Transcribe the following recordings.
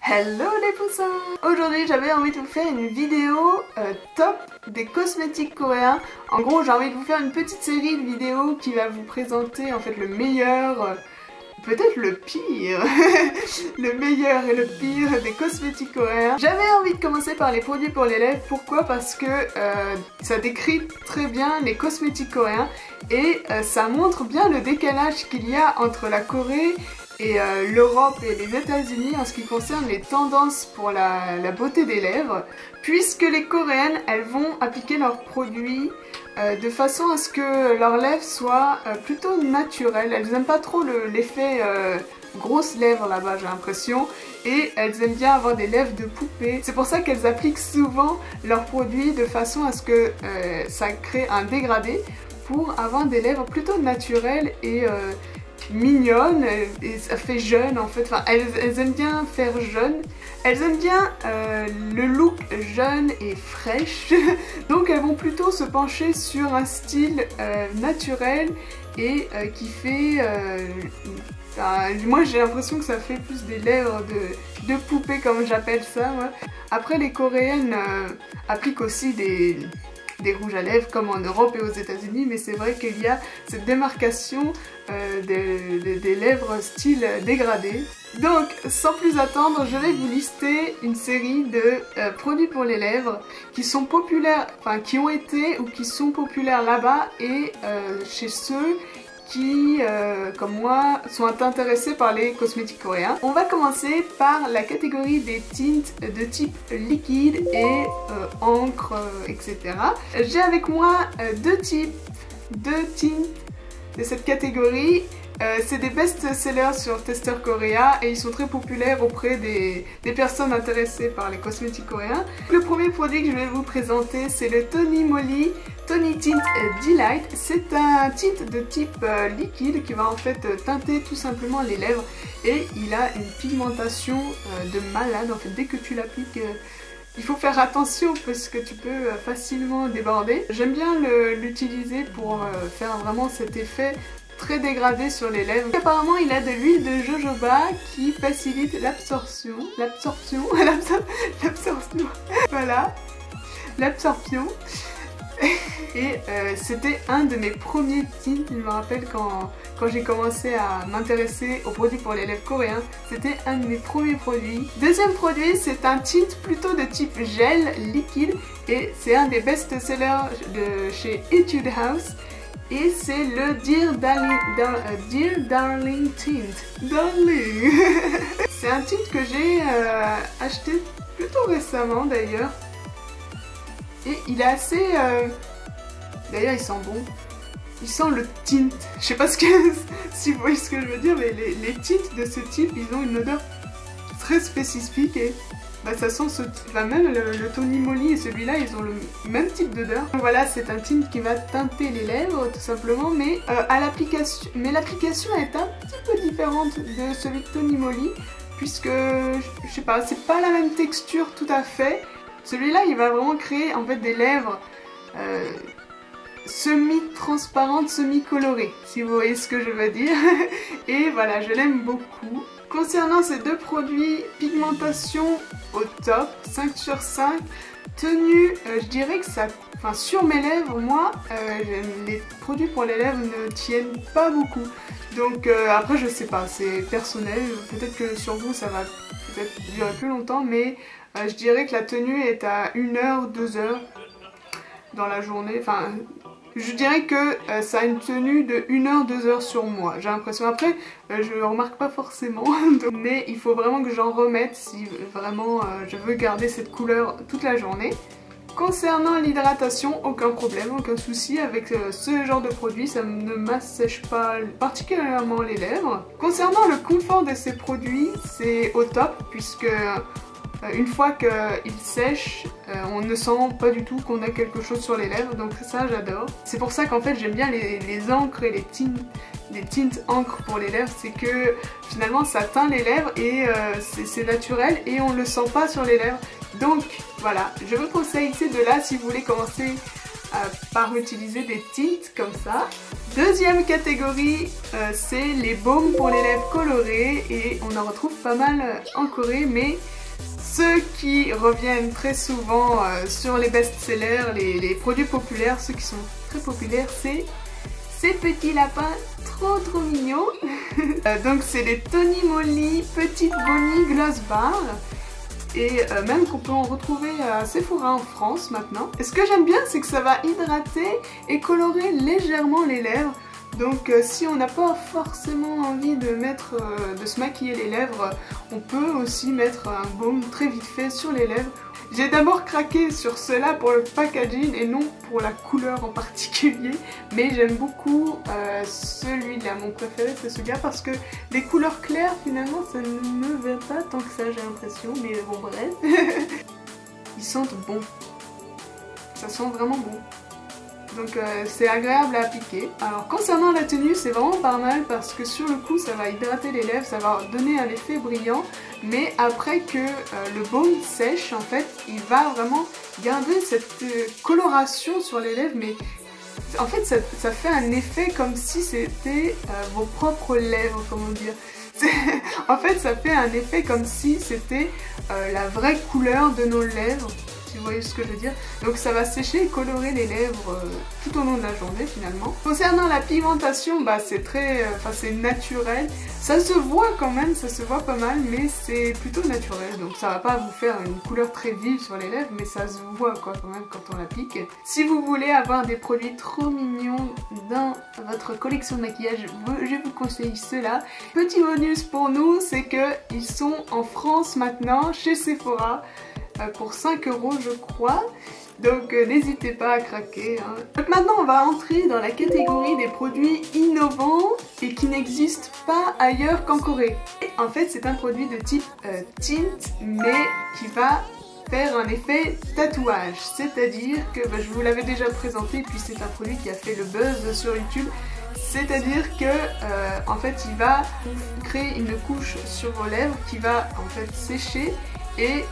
Hello les poussins! Aujourd'hui j'avais envie de vous faire une vidéo top des cosmétiques coréens. En gros j'ai envie de vous faire une petite série de vidéos qui va vous présenter en fait le meilleur, peut-être le pire, le meilleur et le pire des cosmétiques coréens. J'avais envie de commencer par les produits pour les lèvres. Pourquoi? Parce que ça décrit très bien les cosmétiques coréens et ça montre bien le décalage qu'il y a entre la Corée et l'Europe et les États-Unis en ce qui concerne les tendances pour la beauté des lèvres, puisque les Coréennes elles vont appliquer leurs produits de façon à ce que leurs lèvres soient plutôt naturelles. Elles n'aiment pas trop l'effet grosses lèvres là-bas, j'ai l'impression, et elles aiment bien avoir des lèvres de poupée. C'est pour ça qu'elles appliquent souvent leurs produits de façon à ce que ça crée un dégradé pour avoir des lèvres plutôt naturelles et mignonne, et ça fait jeune en fait. Enfin, elles aiment bien faire jeune, elles aiment bien le look jeune et fraîche, donc elles vont plutôt se pencher sur un style naturel et qui fait moi j'ai l'impression que ça fait plus des lèvres de poupée comme j'appelle ça, moi. Après les Coréennes appliquent aussi des rouges à lèvres comme en Europe et aux États-Unis, mais c'est vrai qu'il y a cette démarcation des lèvres style dégradé. Donc sans plus attendre, je vais vous lister une série de produits pour les lèvres qui sont populaires, enfin qui ont été ou qui sont populaires là-bas et chez ceux qui, comme moi, sont intéressés par les cosmétiques coréens. On va commencer par la catégorie des tints de type liquide et encre, etc. J'ai avec moi deux tints de cette catégorie. C'est des best-sellers sur Tester Korea et ils sont très populaires auprès des personnes intéressées par les cosmétiques coréens. Le premier produit que je vais vous présenter, c'est le Tony Moly Tony Tint Delight. C'est un tint de type liquide qui va en fait teinter tout simplement les lèvres et il a une pigmentation de malade. En fait, dès que tu l'appliques, il faut faire attention parce que tu peux facilement déborder. J'aime bien l'utiliser pour faire vraiment cet effet très dégradé sur les lèvres. Apparemment il a de l'huile de jojoba qui facilite l'absorption, voilà, l'absorption. Et c'était un de mes premiers tints, je me rappelle quand j'ai commencé à m'intéresser aux produits pour les lèvres coréens, c'était un de mes premiers produits. Deuxième produit, c'est un tint plutôt de type gel liquide et c'est un des best-sellers de chez Etude House. Et c'est le Dear Darling Tint. Darling. C'est un tint que j'ai acheté plutôt récemment d'ailleurs. Et il est assez... D'ailleurs il sent bon. Il sent le tint. Je sais pas si vous voyez ce que je veux dire, mais les tints de ce type, ils ont une odeur très spécifique et ça sent même le Tony Moly et celui-là, ils ont le même type d'odeur. Voilà, c'est un tint qui va teinter les lèvres tout simplement, mais l'application est un petit peu différente de celui de Tony Moly, puisque, je sais pas, c'est pas la même texture tout à fait. Celui-là, il va vraiment créer en fait des lèvres semi-transparentes, semi-colorées, si vous voyez ce que je veux dire. Et voilà, je l'aime beaucoup. Concernant ces deux produits, pigmentation au top, 5 sur 5. Tenue, je dirais que ça... Enfin, sur mes lèvres, moi, les produits pour les lèvres ne tiennent pas beaucoup. Donc après, je sais pas, c'est personnel. Peut-être que sur vous, ça va peut-être durer plus longtemps, mais je dirais que la tenue est à 1 heure, 2 heures dans la journée. Enfin, je dirais que ça a une tenue de 1 heure, 2 heures sur moi. J'ai l'impression. Après, je ne remarque pas forcément. Mais il faut vraiment que j'en remette si vraiment je veux garder cette couleur toute la journée. Concernant l'hydratation, aucun problème, aucun souci avec ce genre de produit, ça ne m'assèche pas particulièrement les lèvres. Concernant le confort de ces produits, c'est au top puisque une fois qu'ils sèchent, on ne sent pas du tout qu'on a quelque chose sur les lèvres, donc ça j'adore. C'est pour ça qu'en fait j'aime bien les encres et les tints encre pour les lèvres, c'est que finalement ça teint les lèvres et c'est naturel et on ne le sent pas sur les lèvres. Donc voilà, je vous conseille ces deux-là si vous voulez commencer par utiliser des tints comme ça. Deuxième catégorie, c'est les baumes pour les lèvres colorées et on en retrouve pas mal en Corée, mais Ceux qui reviennent très souvent sur les best-sellers, les produits populaires, ceux qui sont très populaires, c'est ces petits lapins trop mignons. Donc c'est les Tony Moly Petite Bonnie Gloss Bar. Et même qu'on peut en retrouver à Sephora en France maintenant. Et ce que j'aime bien, c'est que ça va hydrater et colorer légèrement les lèvres. Donc si on n'a pas forcément envie de se maquiller les lèvres, on peut aussi mettre un baume très vite fait sur les lèvres. J'ai d'abord craqué sur cela pour le packaging et non pour la couleur en particulier, mais j'aime beaucoup celui-là, mon préféré c'est celui-là parce que les couleurs claires finalement ça ne me va pas tant que ça, j'ai l'impression, mais bon bref. Ils sentent bon, ça sent vraiment bon. Donc c'est agréable à appliquer. Alors concernant la tenue, c'est vraiment pas mal parce que sur le coup ça va hydrater les lèvres, ça va donner un effet brillant, mais après que le baume sèche en fait, il va vraiment garder cette coloration sur les lèvres, mais en fait ça fait un effet comme si c'était vos propres lèvres, comment dire. En fait ça fait un effet comme si c'était la vraie couleur de nos lèvres. Si vous voyez ce que je veux dire. Donc ça va sécher et colorer les lèvres tout au long de la journée finalement. Concernant la pigmentation, bah c'est c'est naturel. Ça se voit quand même, ça se voit pas mal, mais c'est plutôt naturel. Donc ça va pas vous faire une couleur très vive sur les lèvres, mais ça se voit quoi quand même quand on l'applique. Si vous voulez avoir des produits trop mignons dans votre collection de maquillage, je vous conseille cela. Petit bonus pour nous, c'est que ils sont en France maintenant chez Sephora. Pour 5 € je crois, donc n'hésitez pas à craquer hein. Donc maintenant on va entrer dans la catégorie des produits innovants et qui n'existent pas ailleurs qu'en Corée. Et en fait c'est un produit de type tint mais qui va faire un effet tatouage, c'est-à-dire que je vous l'avais déjà présenté, puis c'est un produit qui a fait le buzz sur YouTube. C'est-à-dire que en fait il va créer une couche sur vos lèvres qui va en fait sécher et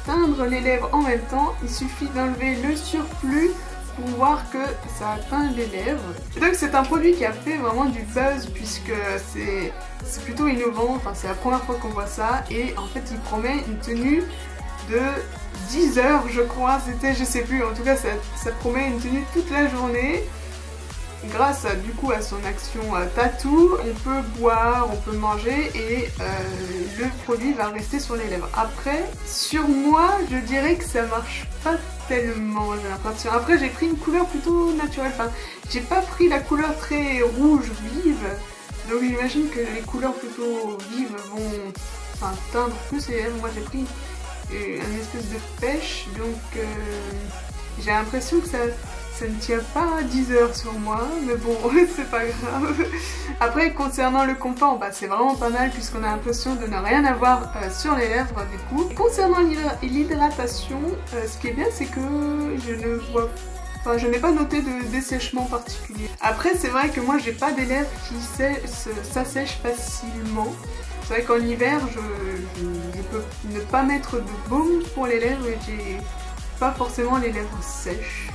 teindre les lèvres en même temps. Il suffit d'enlever le surplus pour voir que ça atteint les lèvres. Et donc c'est un produit qui a fait vraiment du buzz puisque c'est plutôt innovant, enfin c'est la première fois qu'on voit ça et en fait il promet une tenue de 10 heures je crois, c'était je sais plus, en tout cas ça promet une tenue toute la journée. Grâce du coup à son action tatou, on peut boire, on peut manger et le produit va rester sur les lèvres. Après, sur moi, je dirais que ça marche pas tellement, j'ai l'impression. Après, j'ai pris une couleur plutôt naturelle, enfin, j'ai pas pris la couleur très rouge vive, donc j'imagine que les couleurs plutôt vives vont teindre plus les lèvres. Moi, j'ai pris une espèce de pêche, donc j'ai l'impression que ça ne tient pas 10 heures sur moi, mais bon, c'est pas grave. Après, concernant le confort, bah, c'est vraiment pas mal puisqu'on a l'impression de ne rien avoir sur les lèvres du coup. Et concernant l'hydratation, ce qui est bien, c'est que je n'ai pas noté de dessèchement particulier. Après, c'est vrai que moi, j'ai pas des lèvres qui s'assèchent facilement. C'est vrai qu'en hiver, je peux ne pas mettre de baume pour les lèvres et j'ai pas forcément les lèvres sèches.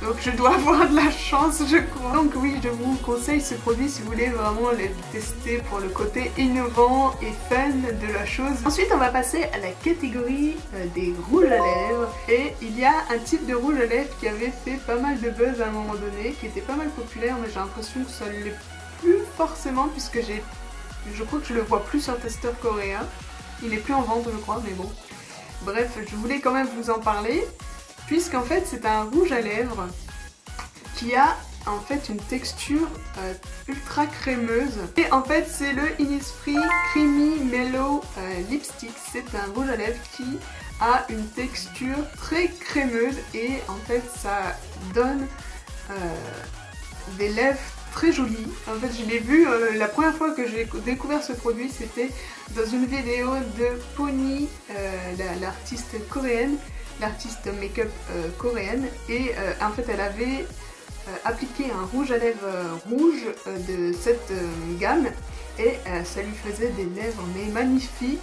Donc je dois avoir de la chance je crois. Donc oui, je vous conseille ce produit si vous voulez vraiment le tester pour le côté innovant et fun de la chose. Ensuite on va passer à la catégorie des rouges à lèvres. Et il y a un type de rouge à lèvres qui avait fait pas mal de buzz à un moment donné, qui était pas mal populaire, mais j'ai l'impression que ça ne l'est plus forcément puisque je crois que je le vois plus sur testeur coréen. Il est plus en vente je crois, mais bon. Bref, je voulais quand même vous en parler. Puisqu'en fait c'est un rouge à lèvres qui a en fait une texture ultra crémeuse. Et en fait c'est le Innisfree Creamy Mellow Lipstick. C'est un rouge à lèvres qui a une texture très crémeuse et en fait ça donne des lèvres très jolies. En fait je l'ai vu, la première fois que j'ai découvert ce produit c'était dans une vidéo de Pony, l'artiste coréenne. L'artiste make-up coréenne et en fait elle avait appliqué un rouge à lèvres rouge de cette gamme et ça lui faisait des lèvres mais magnifiques.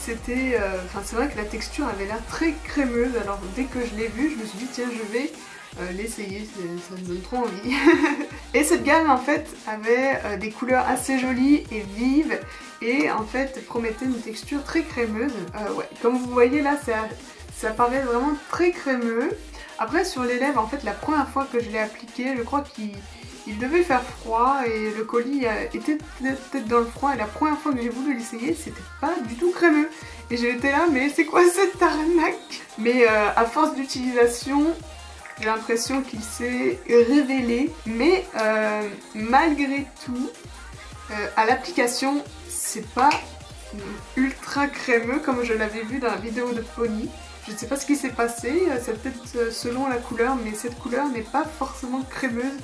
C'était, c'est vrai que la texture avait l'air très crémeuse, alors dès que je l'ai vu je me suis dit tiens je vais l'essayer, ça me donne trop envie. Et cette gamme en fait avait des couleurs assez jolies et vives et en fait promettait une texture très crémeuse. Ouais, comme vous voyez là, ça paraît vraiment très crémeux. Après sur les lèvres, en fait la première fois que je l'ai appliqué, je crois qu'il devait faire froid et le colis était peut-être dans le froid et la première fois que j'ai voulu l'essayer, c'était pas du tout crémeux. Et j'étais là, mais c'est quoi cette arnaque? Mais à force d'utilisation, j'ai l'impression qu'il s'est révélé. Mais malgré tout, à l'application, c'est pas ultra crémeux comme je l'avais vu dans la vidéo de Pony. Je ne sais pas ce qui s'est passé, c'est peut-être selon la couleur, mais cette couleur n'est pas forcément crémeuse.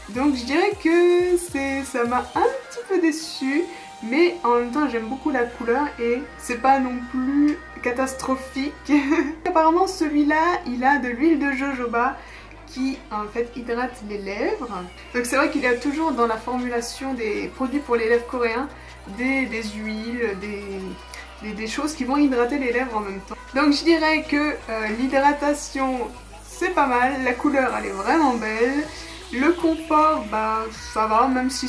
Donc je dirais que ça m'a un petit peu déçue, mais en même temps j'aime beaucoup la couleur et c'est pas non plus catastrophique. Apparemment celui-là, il a de l'huile de jojoba qui en fait hydrate les lèvres. Donc c'est vrai qu'il y a toujours dans la formulation des produits pour les lèvres coréens des huiles, des choses qui vont hydrater les lèvres en même temps. Donc je dirais que l'hydratation c'est pas mal, la couleur elle est vraiment belle. Le confort, bah ça va, même si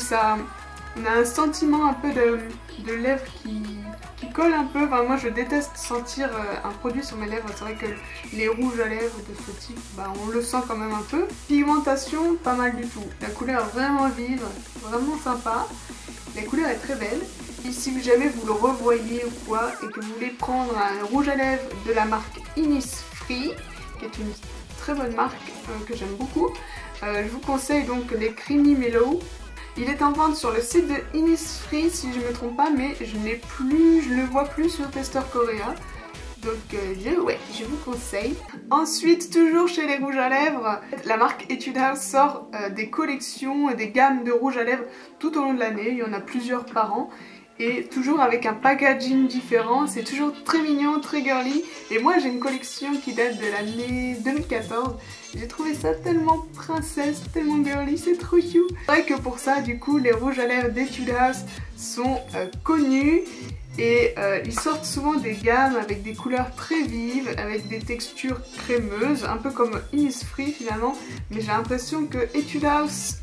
on a un sentiment un peu de lèvres qui colle un peu. Enfin, moi je déteste sentir un produit sur mes lèvres, c'est vrai que les rouges à lèvres de ce type, bah, on le sent quand même un peu. Pigmentation, pas mal du tout. La couleur est vraiment vive, vraiment sympa. La couleur est très belle. Et si jamais vous le revoyez ou quoi, et que vous voulez prendre un rouge à lèvres de la marque Innisfree, qui est une très bonne marque que j'aime beaucoup, je vous conseille donc les Creamy Mellow. Il est en vente sur le site de Innisfree si je ne me trompe pas, mais je ne le vois plus sur Tester Korea. Donc je vous conseille. Ensuite, toujours chez les rouges à lèvres, la marque Etude House sort des collections et des gammes de rouges à lèvres tout au long de l'année. Il y en a plusieurs par an. Et toujours avec un packaging différent, c'est toujours très mignon, très girly. Et moi j'ai une collection qui date de l'année 2014. J'ai trouvé ça tellement princesse, tellement girly, c'est trop cute. C'est vrai que pour ça, du coup, les rouges à lèvres d'Etude House sont connus. Et ils sortent souvent des gammes avec des couleurs très vives, avec des textures crémeuses, un peu comme Innisfree finalement. Mais j'ai l'impression que Etude House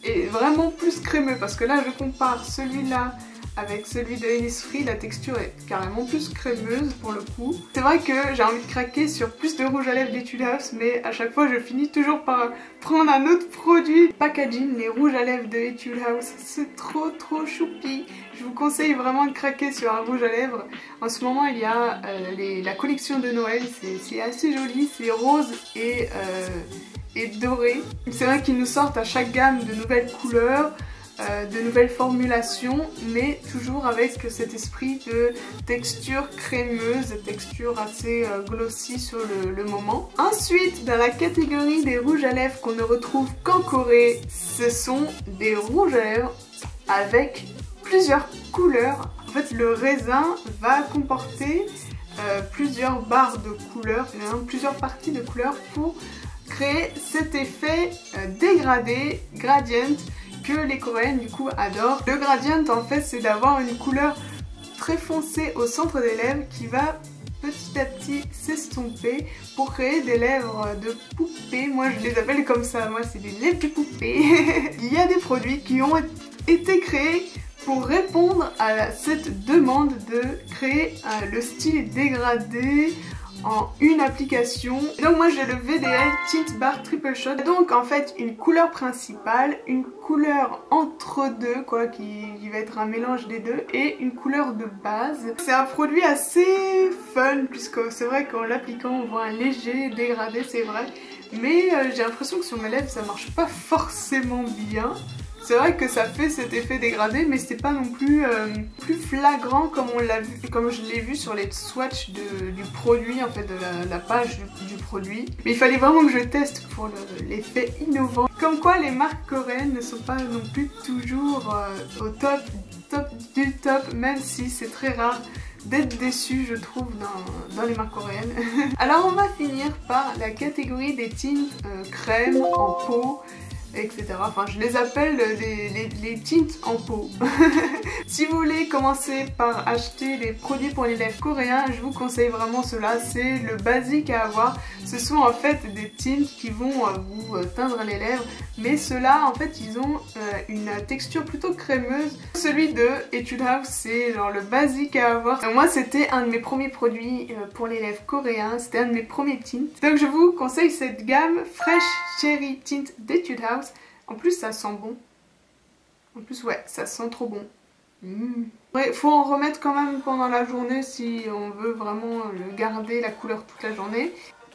est vraiment plus crémeux parce que là je compare celui-là avec celui de Innisfree, la texture est carrément plus crémeuse pour le coup. C'est vrai que j'ai envie de craquer sur plus de rouge à lèvres d'Etude House, mais à chaque fois je finis toujours par prendre un autre produit. Packaging, les rouges à lèvres de Etude House, c'est trop choupi. Je vous conseille vraiment de craquer sur un rouge à lèvres. En ce moment il y a la collection de Noël, c'est assez joli, c'est rose et doré. C'est vrai qu'ils nous sortent à chaque gamme de nouvelles couleurs, de nouvelles formulations, mais toujours avec cet esprit de texture crémeuse, de texture assez glossy sur le moment. Ensuite, dans la catégorie des rouges à lèvres qu'on ne retrouve qu'en Corée, ce sont des rouges à lèvres avec plusieurs couleurs. En fait, le raisin va comporter plusieurs barres de couleurs, plusieurs parties de couleurs pour créer cet effet dégradé, gradient, que les Coréennes du coup adorent. Le gradient en fait c'est d'avoir une couleur très foncée au centre des lèvres qui va petit à petit s'estomper pour créer des lèvres de poupée. Moi je les appelle comme ça, moi c'est des lèvres de poupée. Il y a des produits qui ont été créés pour répondre à cette demande de créer le style dégradé en une application. Et donc moi j'ai le VDL Tint Bar Triple Shot. Donc en fait une couleur principale, une couleur entre deux quoi, qui va être un mélange des deux, et une couleur de base. C'est un produit assez fun puisque c'est vrai qu'en l'appliquant on voit un léger dégradé, c'est vrai. Mais j'ai l'impression que sur mes lèvres ça marche pas forcément bien. C'est vrai que ça fait cet effet dégradé, mais c'est pas non plus plus flagrant comme on l'a vu, comme je l'ai vu sur les swatchs du produit, en fait de la page du produit. Mais il fallait vraiment que je teste pour l'effet innovant. Comme quoi les marques coréennes ne sont pas non plus toujours au top du top, même si c'est très rare d'être déçu je trouve dans les marques coréennes. Alors on va finir par la catégorie des tints crème en peau. etc. Enfin, je les appelle les tints en peau. Si vous voulez commencer par acheter des produits pour les lèvres coréens, je vous conseille vraiment cela. C'est le basique à avoir. Ce sont en fait des tints qui vont vous teindre les lèvres, mais ceux-là, en fait, ils ont une texture plutôt crémeuse. Celui de Etude House, c'est genre le basique à avoir. Moi, c'était un de mes premiers produits pour les lèvres coréens. C'était un de mes premiers tints. Donc, je vous conseille cette gamme Fresh Cherry Tint d'Etude House. En plus, ça sent bon. En plus, ouais, ça sent trop bon. Ouais, faut en remettre quand même pendant la journée si on veut vraiment le garder la couleur toute la journée.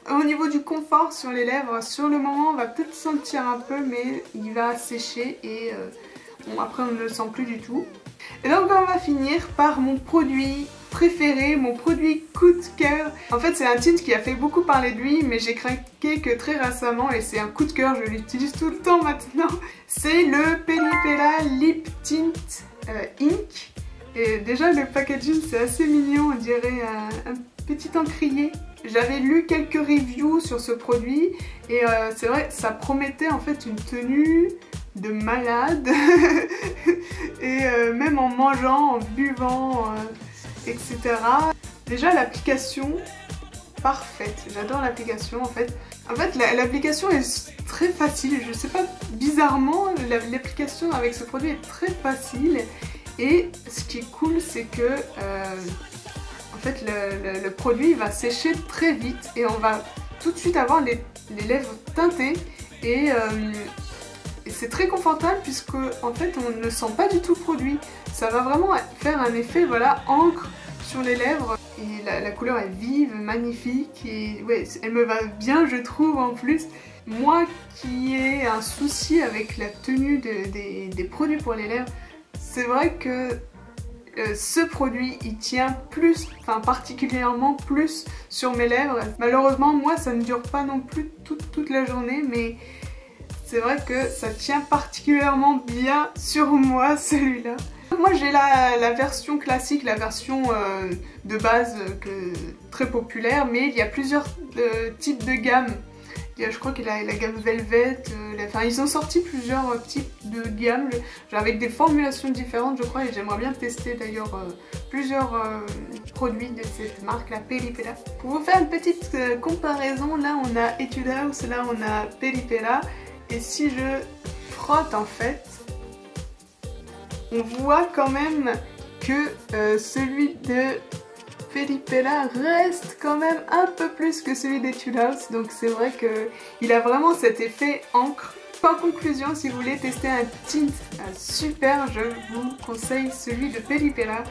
Au niveau du confort sur les lèvres, sur le moment on va peut-être sentir un peu, mais il va sécher et bon, après on ne le sent plus du tout. Et donc on va finir par mon produit préféré, mon produit coup de cœur. En fait c'est un tint qui a fait beaucoup parler de lui, mais j'ai craqué que très récemment et c'est un coup de cœur, je l'utilise tout le temps maintenant. C'est le Peripera Lip Tint Ink. Et déjà le packaging c'est assez mignon, on dirait un petit encrier. J'avais lu quelques reviews sur ce produit et c'est vrai ça promettait en fait une tenue de malade et même en mangeant, en buvant, etc. Déjà l'application parfaite, j'adore l'application en fait. En fait l'application est très facile, je sais pas, bizarrement l'application avec ce produit est très facile et ce qui est cool c'est que en fait le produit va sécher très vite et on va tout de suite avoir les lèvres teintées et c'est très confortable puisque en fait on ne sent pas du tout le produit. Ça va vraiment faire un effet voilà encre sur les lèvres et la couleur est vive, magnifique et ouais elle me va bien je trouve en plus. Moi qui ai un souci avec la tenue des produits pour les lèvres, c'est vrai que ce produit il tient plus, enfin particulièrement plus sur mes lèvres. Malheureusement moi ça ne dure pas non plus toute la journée, mais c'est vrai que ça tient particulièrement bien sur moi celui-là. Moi j'ai la version classique, la version de base très populaire, mais il y a plusieurs types de gammes. Je crois qu'il y a la gamme Velvet, enfin ils ont sorti plusieurs types de gammes avec des formulations différentes je crois, et j'aimerais bien tester d'ailleurs plusieurs produits de cette marque, la Peripera. Pour vous faire une petite comparaison, là on a Etude House, là on a Peripera, et si je frotte en fait, on voit quand même que celui de Peripera reste quand même un peu plus que celui d'Etude House, donc c'est vrai qu'il a vraiment cet effet encre. En conclusion, si vous voulez tester un tint super, je vous conseille celui de Peripera.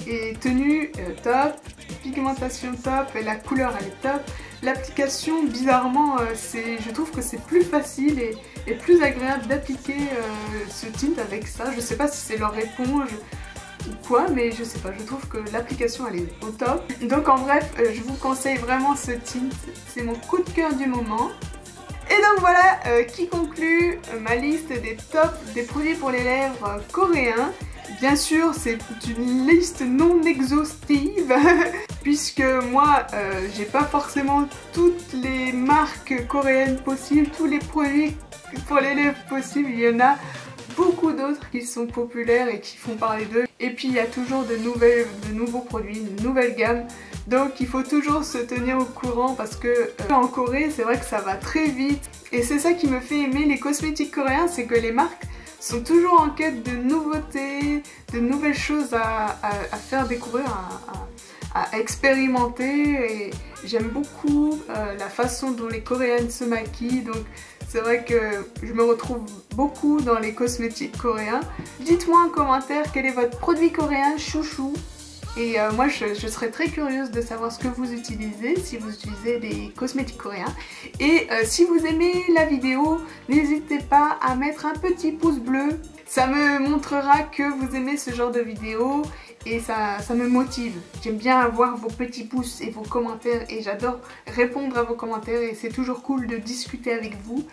Et tenue top, pigmentation top, et la couleur elle est top. L'application bizarrement, je trouve que c'est plus facile et plus agréable d'appliquer ce tint avec ça. Je sais pas si c'est leur éponge ou quoi, mais je sais pas, je trouve que l'application elle est au top. Donc en bref, je vous conseille vraiment ce tint, c'est mon coup de cœur du moment. Et donc voilà qui conclut ma liste des tops des produits pour les lèvres coréens. Bien sûr, c'est une liste non exhaustive puisque moi j'ai pas forcément toutes les marques coréennes possibles, tous les produits pour les lèvres possibles, il y en a beaucoup d'autres qui sont populaires et qui font parler d'eux. Et puis il y a toujours de nouveaux produits, une nouvelle gamme. Donc il faut toujours se tenir au courant parce que en Corée c'est vrai que ça va très vite. Et c'est ça qui me fait aimer les cosmétiques coréens, c'est que les marques sont toujours en quête de nouveautés, de nouvelles choses à faire découvrir, à expérimenter. Et j'aime beaucoup la façon dont les Coréennes se maquillent. Donc c'est vrai que je me retrouve beaucoup dans les cosmétiques coréens. Dites-moi en commentaire quel est votre produit coréen chouchou. Et moi je serais très curieuse de savoir ce que vous utilisez, si vous utilisez des cosmétiques coréens. Et si vous aimez la vidéo, n'hésitez pas à mettre un petit pouce bleu. Ça me montrera que vous aimez ce genre de vidéo et ça me motive. J'aime bien avoir vos petits pouces et vos commentaires et j'adore répondre à vos commentaires et c'est toujours cool de discuter avec vous.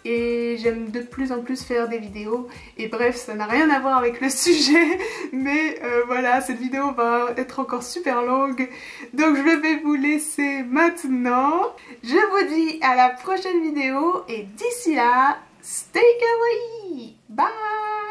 Et j'aime de plus en plus faire des vidéos et bref, ça n'a rien à voir avec le sujet, mais voilà, cette vidéo va être encore super longue, donc je vais vous laisser maintenant. Je vous dis à la prochaine vidéo et d'ici là, stay kawaii. Bye.